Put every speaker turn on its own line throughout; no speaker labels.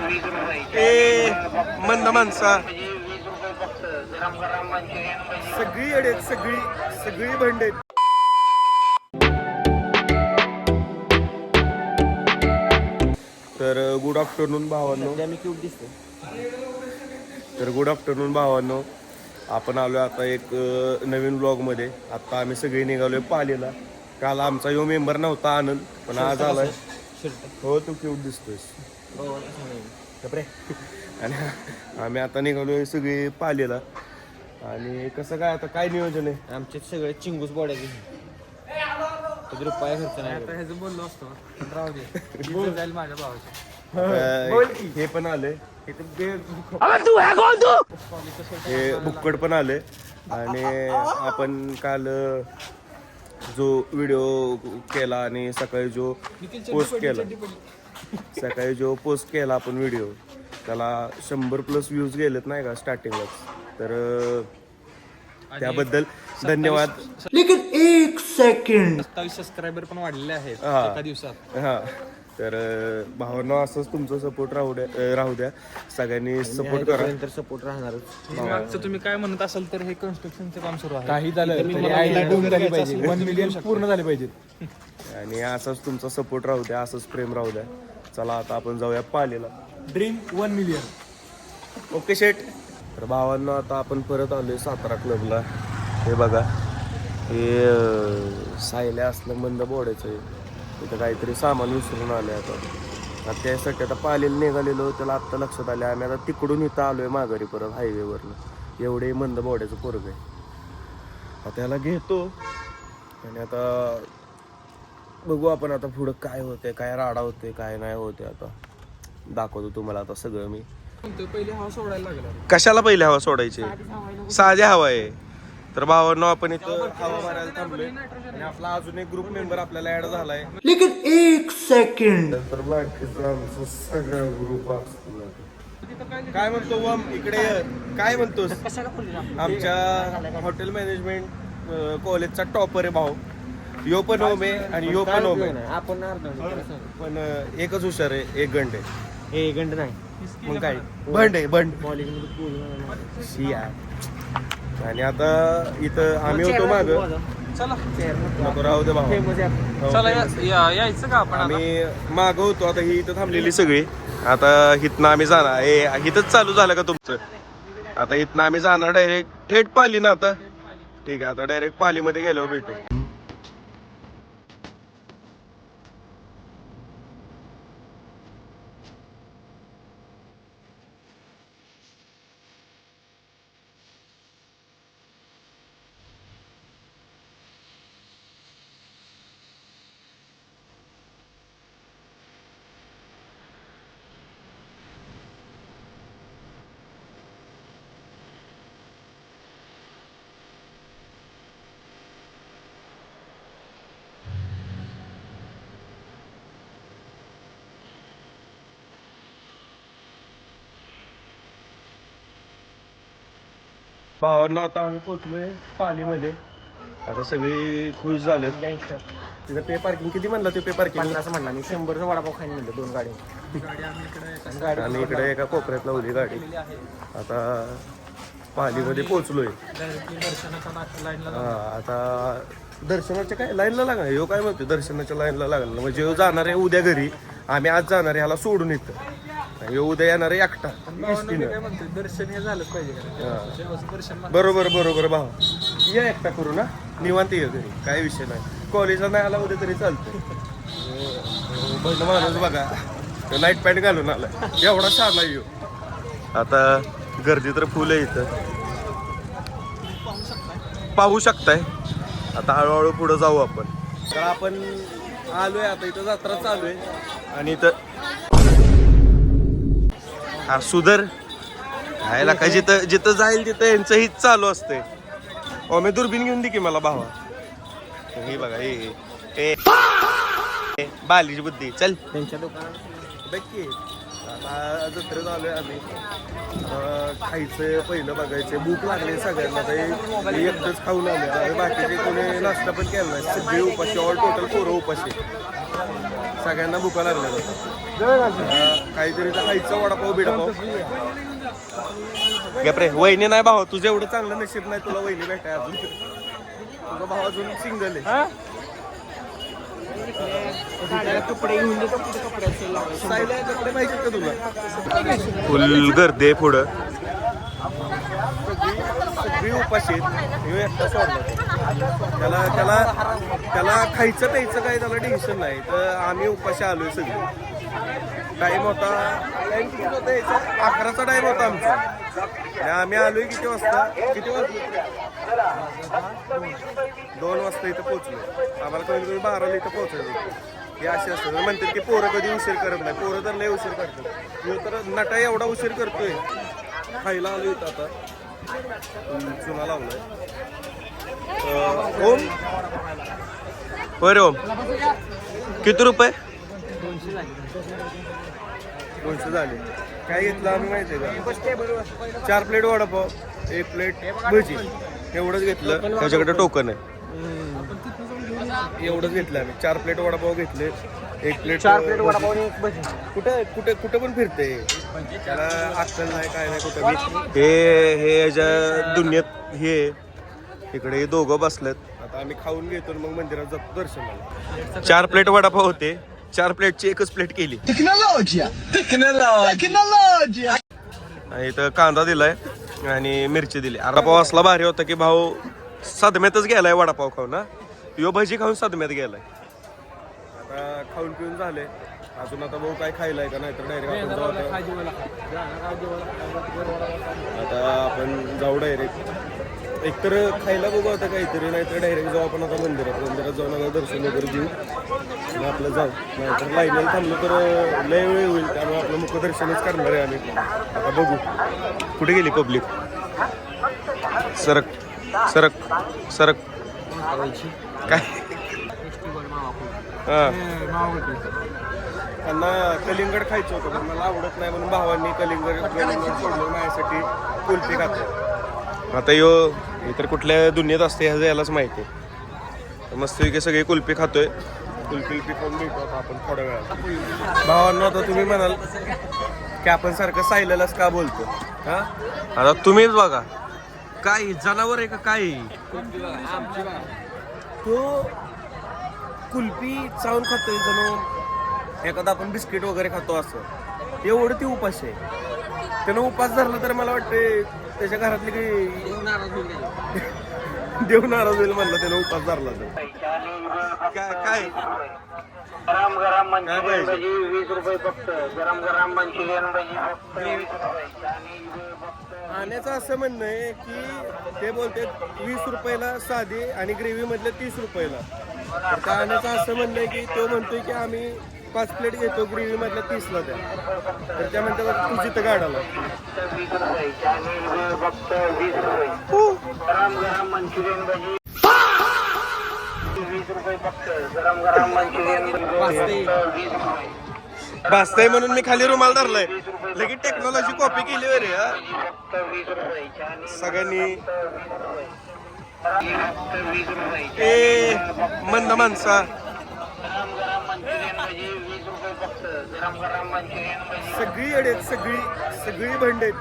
ए मंद माणसा सगळी अडेत सगळी सगळी भांडे. तर गुड आफ्टरनून भावांनो. तर गुड आफ्टरनून भावांनो, आपण आलोय आता एक नवीन ब्लॉगमध्ये. आता आम्ही सगळे निघालोय पालीला. काल आमचा यो मेंबर नव्हता आनंद, पण आज आलाय. हो तू क्यूट दिसतोयस. आणि आम्ही आता निघालोय सगळे पालीला. आणि कसं काय आता काय नियोजन आहे
आमचे सगळे चिंगूस बोडायचे रुपया खर्च नाही. आता ह्याचं बोललो असतो राहू दे जाईल माझ्या भावाच्या.
हे पण आले, हे बुक्कड पण आले. आणि आपण काल जो व्हिडिओ केला आणि सकाळी जो पोस्ट केला आपण व्हिडिओ, त्याला 100+ व्ह्यूज गेलेत नाही का स्टार्टिंगलाच. तर त्याबद्दल धन्यवाद.
लेकिन 1 सेकंड 27 सबस्क्रायबर पण वाढलेले आहेत एका दिवसात.
हा तर भावांनो, असंच तुमचा सपोर्ट राहू द्या. सगळ्यांनी सपोर्ट करा.
तर सपोर्ट राहणारच. तुम्ही काय म्हणत असाल तर हे कन्स्ट्रक्शनचं काम सुरू आहे.
काही झालं तरी आईला डोंग झाली पाहिजे. 1 मिलियन पूर्ण झाले पाहिजेत.
आणि असंच तुमचा सपोर्ट राहू द्या, असंच प्रेम राहू द्या. चला आता आपण जाऊया पालीला.
Dream 1 million.
ओके शेट. तर भावांनो, आता आपण परत आलोय सातारा क्लबला. हे बघा, हे सायल्या असलं मंद बोडायचं आहे. तिथं काहीतरी सामान विसरून आले. आता त्यासाठी आता पालीला निघालेलो, त्याला आत्ता लक्षात आले. आम्ही आता तिकडून इथं आलोय माघारी परत हायवेवरनं. एवढे मंद बोडायचं पोरग आहे. आता त्याला घेतो आणि आता बघू आपण आता पुढं काय होतंय, काय राडा होतोय, काय नाही होते. आता दाखवतो तुम्हाला आता सगळं मी.
पहिले हवा सोडायला लागला.
कशाला पहिले हवा सोडायची? साध्या हवा आहे. तर भावांनो, आपण इथं हवा मारायला थांबलोय. आणि आपला अजून एक ग्रुप मेंबर आपल्याला ऍड झालाय.
लेकिन 1 सेकंड
तर बाकीचा सगळा ग्रुप काय म्हणतो वम, इकडे ये. काय म्हणतोस? आमच्या हॉटेल मॅनेजमेंट कॉलेजचा टॉपर आहे भाऊ. यो पण ओमे आणि यो पण ओमे.
आपण
पण एकच हुशार आहे, एक गंड आहे.
हे गंड नाही
मग काय भंड आहे, भंड. आणि आता इथं आम्ही होतो माग. नको राहू दे भाऊ.
यायचं का आपण?
आम्ही माग होतो. आता ही इथं थांबलेली सगळी. आता इथनं आम्ही जाणार. इथंच चालू झालं का तुमचं? आता इथनं आम्ही जाणार डायरेक्ट थेट पाली ना. आता ठीक आहे, आता डायरेक्ट पालीमध्ये गेलो भेटू. भावांना आता आम्ही पोहोचलोय पालीमध्ये. आता सगळे खुश झालेत. तिथं पे पार्किंग किती म्हणलं? ते पे पार्किंग
50 म्हणला मी. 100चा वडापाव खाईन म्हणलं 2 गाडी.
आणि इकडे एका कोपऱ्यात लावली गाडी. आता पालीमध्ये पोहोचलोय. आता दर्शनाच्या काय लाईनला लागणार? ह्यो काय म्हणतो दर्शनाच्या लाईनला लागला. म्हणजे ह्यो जाणार आहे उद्या घरी. आम्ही आज जाणार आहे ह्याला सोडून इथं. ह्यो उद्या येणार आहे एकटा एसटीनं.
दर्शन हे झालंच पाहिजे.
बरोबर बरोबर भाऊ. या एकटा करू ना, निवांत ये घरी, काय विषय नाही. कॉलेजला नाही आला उद्या तरी चालतं. माणूस बघा, नाईट पॅन्ट घालून आला. एवढा छान आहे. आता गर्दी तर फुल आहे इथं, पाहू शकताय. आता हळूहळू पुढे जाऊ आपण. तर आपण आलोय आता इथं, जत्रा चालू आहे. आणि इथं हा सुधर खायला का, जिथं जिथं जाईल तिथं यांचं हीच चालू असते. मी दुर्बीन घेऊन दे की मला भावा. हे बघा, हे बालीची बुद्धी. चल
त्यांच्या दुकानात
बघ की आता जत्रेत आलोय आम्ही. खायचं पहिलं बघायचं, भूक लागली सगळ्यांना. ते एकटंच खाऊन आले आणि बाकीचे कोणी नाश्ता पण केला नाही. सगळे उपाशी, ऑल टोटल पोरं उपाशी. सगळ्यांना भुका लागल्या जातात. काहीतरी तर खायचं वडापाव बिडापाव. गप्रे वहिनी नाही भाऊ, तुझं एवढं चांगलं नशीब नाही तुला वहिनी भेटाय अजून. तुझा भाऊ अजून सिंगल आहे.
कपडे घेऊन देतो, कपडे
सायला कपडे पाहिजेत का तुला? फुल गर्दी पुढं, सगळी उपाशी आहेत. ह्यो एकटा सोडला. त्याला खायचं प्यायचं काय त्याला टेन्शन नाही. तर आम्ही उपाशी आलोय सगळे. टाईम होता, टाईम किती होता यायचा? 11चा टाईम होता आमचा. आणि आम्ही आलोय किती वाजता? 2 वाजता इथं पोहोचलो. आम्हाला कमी 12ला इथं पोहोचायचं. हे असे असतं म्हणतात की पोरं कधी उशीर करत नाही. पोरं तर लय उशीर करतात. ह्यो तर नटा एवढा उशीर करतोय. खायला आलो इथं आता. चुना लावलाय. ओम बरं ओम, किती रुपये? 200 झाले. काय घेतलं आम्ही माहिती आहे का? 4 प्लेट वडापाव, 1 प्लेट भजी, एवढंच घेतलं. त्याच्याकडे टोकन आहे. एवढंच घेतलं आम्ही. 4 प्लेट वडापाव घेतले, 1 प्लेट
4 प्लेट वडापाव आणि 1 भजी.
कुठे पण फिरते त्याला अक्कल नाही काय नाही कुठं. हे याच्या दुनियेत हे इकडे हे दोघं बसलेत. आता आम्ही खाऊन घेतो मग मंदिरात जातो दर्शनाला. 4 प्लेट वडापाव होते, 4 प्लेटची 1च प्लेट केली. आणि इथं कांदा दिलाय आणि मिरची दिली. वडापाव असला भारी होता की भाऊ सदम्यातच गेलाय वडापाव खाऊन. ना यो भजी खाऊन सदम्यात गेलाय. आता खाऊन पिऊन झाले. अजून आता भाऊ काय खायलाय का नाही तर डायरेक्ट आता आपण जाऊ डायरेक्ट. एकतर खायला बघू आता काहीतरी, नाहीतर डायरेक्ट जाऊ आपण आता मंदिरात जाऊन आता दर्शन वगैरे घेऊ आणि आपलं जाऊ. नाहीतर लाईनीला थांबलं तर लय वेळ होईल. त्यामुळे आपलं मुखदर्शनच करणार आहे आम्ही. आता बघू कुठे गेली पब्लिक. सरक सरक सरक काय. त्यांना कलिंगड खायचं होतं पण मला आवडत नाही म्हणून भावांनी कलिंगड सोडलं माझ्यासाठी. कुल्फी खातो आता. यो इतर कुठल्या दुनियेत असते ह्याचं यालाच माहिती आहे. मस्त की सगळी कुल्फी खातोय. कुल्फी खाऊन भेटू आता आपण थोड्या वेळात. भावांना आता तुम्ही म्हणाल की आपण सारखं सायलेलाच का बोलतो. हा आता तुम्हीच बघा काय जनावर आहे का काय. तो कुल्फी चावून खातोय जणू एखादा आपण बिस्किट वगैरे खातो असं. एवढं ती उपाशी आहे. त्यानं उपास धरला तर मला वाटते त्याच्या घरातली काही देव नाराज होईल म्हणलं त्यानं उपास धरला तर. काय
गरम गरम मंचुरियन भजी 20 रुपये फक्त. गरम गरम मंचुरियन भजी फक्त 20 रुपये.
आण्याचं असं म्हणणं आहे की ते बोलते 20 रुपयाला साधी आणि ग्रेव्ही मधले 30 रुपयाला. तर त्या आण्याचं असं म्हणणं आहे की तो म्हणतोय की आम्ही 5 प्लेट घेतो ग्रेव्ही मधल्या 30ला द्या. तर त्या म्हणतात तू जिथं गाडाला
20 रुपये. चायनीज फक्त 20 रुपये. गरम गरम मंचुरियन भजी 20 रुपये फक्त. गरम गरम मंचुरियन भजी 20 रुपये.
भाजतंय म्हणून मी खाली रुमाल धरलाय. लगेच टेक्नॉलॉजी कॉपी केली रे
फक्त 20 रुपये. चायनीज
सगळ्यांनी.
20 रुपये.
ए मंद माणसा
गरम गरम मंचुरियन भजी 20 रुपये फक्त. गरम गरम मंचुरियन भजी.
सगळी अडेत सगळी भांडेत.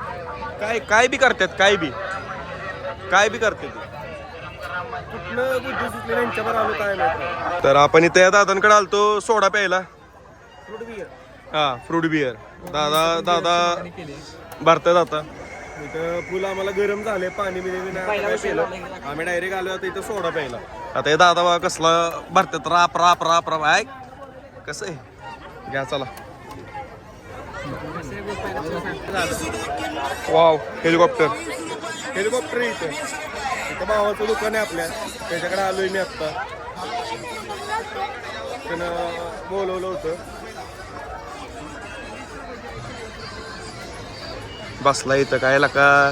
काय बी करतात काय बी करतात. कुठनं बुद्धी सुचली यांच्यावर आलो काय माहिती. तर आपण इथे या दादांकडे आलतो सोडा प्यायला. Fruit beer. दादा भरतात आता. इथं फुल आम्हाला गरम झाले. पाणी काय पिलं. आम्ही डायरेक्ट आलो आता इथं सोडा प्यायला. आता हे दादा बघा कसला भरतात. राप राप राप राप ऐक कसं आहे घ्या चला. वाव हेलिकॉप्टर इथं भावाचं दुकान आहे आपल्या. त्याच्याकडे आलोय मी आत्ता. त्यानं बोलवलं होतं. बसला इथं काय का.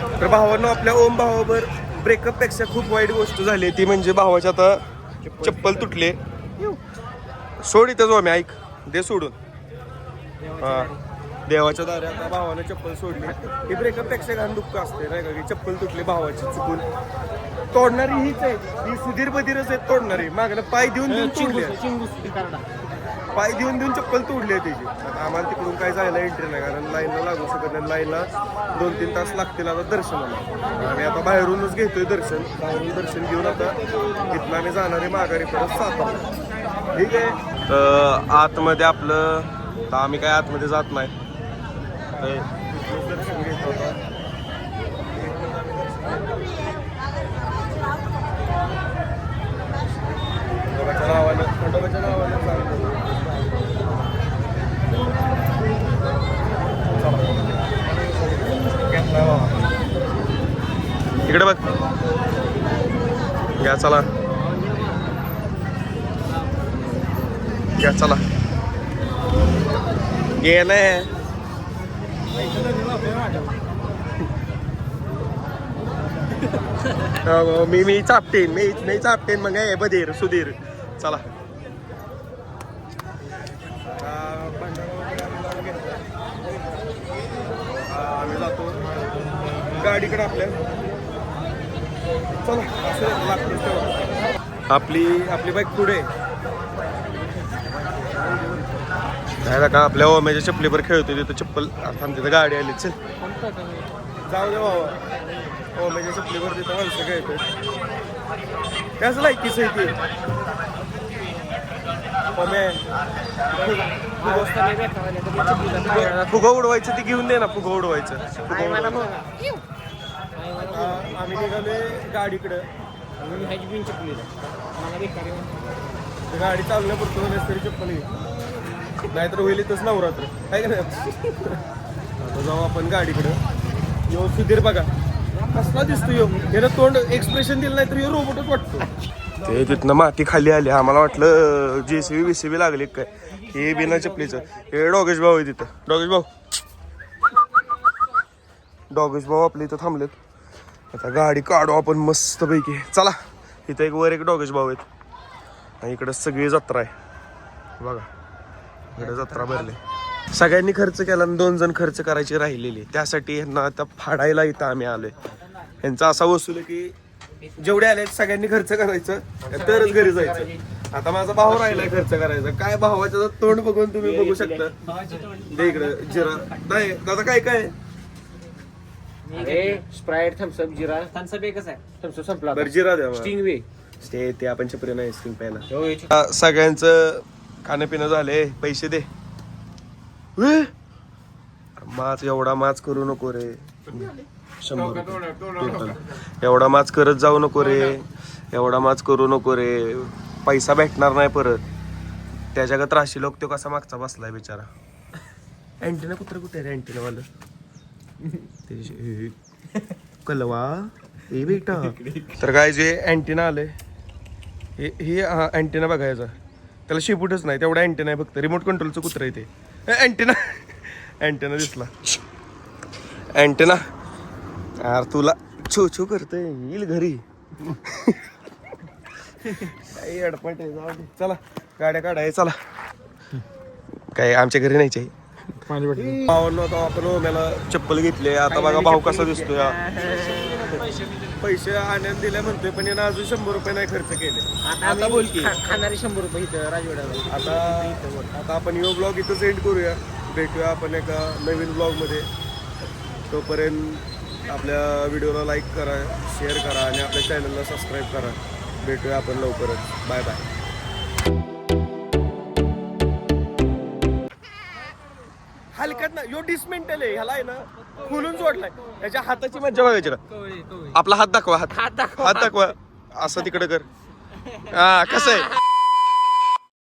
तर भावानं आपल्या ओम भावावर ब्रेकअप पेक्षा खूप वाईट गोष्ट झाली. ती म्हणजे भावाच्या आता चप्पल तुटले. सोड इथं जो आम्ही ऐक दे सोडून. हा देवाच्या दारी आता भावानं चप्पल सोडली. ही ब्रेकअप पेक्षा घाण दुःख असते नाही का की चप्पल तुटली भावाची चुकून. तोडणारी हीच आहे, ही सुधीर बधीरच आहे तोडणारी. मागणं पाय देऊन तोडली, पाय देऊन चप्पल तोडली आहे त्याची. आम्हाला तिकडून काय जायला एंट्री नाही कारण लाईनला लागू शकत नाही. लाईनला 2-3 तास लागतील आता दर्शनाला. आम्ही आता बाहेरूनच घेतोय दर्शन. बाहेरून दर्शन घेऊन आता तिथनं आम्ही जाणार आहे माघारी परत सातारा. ठीक आहे. तर आतमध्ये आपलं तर आम्ही काय आतमध्ये जात नाही. दर्शन घेतो आता. खंडोबाच्या नावानं सांगतो. इकडे बघ या चला या चला ये नाही मी चापटेन मी चापटेन मग आहे बधीर सुधीर. चला आम्ही जातो गाडीकडे आपल्या. चला असं लागतं. आपली बाईक पुढे नाही का आपल्या ओम्याच्या चप्पलीवर खेळतोय तिथं चप्पल थांब तिथं गाडी आली. चल जाऊ दे बाबा ओम्याच्या चप्पलीवर तिथं माणसं खेळतोय. त्याच लायकीच आहे ती फुगा उडवायचं ती घेऊन दे ना. फुगा उडवायचं आम्ही निघालोय गाडीकडं. गाडी चालण्यापुरतं होण्यास तरी चप्पल नाहीतर होईल इथंच नवरात्र आहे का नाही. जाऊ आपण गाडीकडं. यो सुधीर बघा कसला दिसतो यो. यानं तोंड एक्सप्रेशन दिलं नाही तर यो रोबोटच वाटतो. ते तिथनं माती खाली आली. आम्हाला वाटलं JCB BCB लागली काय. हे बिना चपलीचं. हे डॉगेश भाऊ आहे तिथं. डॉगेश भाऊ आपल्या इथं थांबलेत. आता गाडी काढू आपण मस्त पैकी. चला इथं एक डॉगेश भाऊ आहेत. इकडं सगळी जत्रा आहे बघा. इकडे जत्रा भरली. सगळ्यांनी खर्च केला आणि 2 जण खर्च करायची राहिलेली. त्यासाठी यांना आता फाडायला इथं आम्ही आलोय. यांचा असा वसूल आहे की जेवढे आले सगळ्यांनी खर्च करायचं तरच घरी जायचं. आता माझा भाऊ राहिलाय खर्च करायचा. काय भावाचं तोंड बघून तुम्ही बघू शकता. दे इकडं जिरा नाही दादा काय काय
स्प्राईट थम्सअप जिरा. थम्सअप एकच आहे. थम्सअप संपला.
बरं जिरा द्या.
स्टिंग वे
ते आपण चपरी नाही स्टिंग प्यायला. सगळ्यांचं खाणं पिणं झालंय. पैसे दे. माच एवढा माच करू नको रे. 100 रुपये. एवढा माच करत जाऊ नको रे. एवढा माच करू नको रे. पैसा भेटणार नाही परत. त्या जगात राशी लोक तो कसा मागचा बसलाय बिचारा. अँटिना कुठे रे अँटिनावालं. कलवा ए बेटा. तर काय जे अँटिना आले हे अँटिना बघायचा. त्याला शिपूटच नाही तेवढा अँटिना आहे फक्त. रिमोट कंट्रोलचं कुत्रं आहे ते. अँटिना दिसला. अँटिना यार तुला छू करतोय येईल घरी. काही अडपट आहे. जाऊ दे. चला गाड्या काढाय चला. काय आमच्या घरी नाहीच आहे. भावांनो आपण ओम्याला चप्पल घेतले. आता बघा भाऊ कसा दिसतोय. पैसे आण्यात दिले म्हणतोय पण यानं अजून 100 रुपये नाही खर्च केले. आता बोल की
खाणारे 100 रुपये इथं राजवाड्याला.
आता आपण यो ब्लॉग इथं सेंड करूया. भेटूया आपण एका नवीन ब्लॉग मध्ये. तोपर्यंत आपल्या व्हिडिओला लाईक करा, शेअर करा आणि आपल्या चॅनलला सबस्क्राईब करा. भेटूया आपण लवकरच. Bye bye. हलकत ना यो डिसमेंटल आहे. ह्याला आहे ना खोलून जोडलाय. त्याच्या हाताची मज्जा बघायची का. आपला हात दाखवा. हात दाखवा. असं तिकडे कर. हा कसं आहे.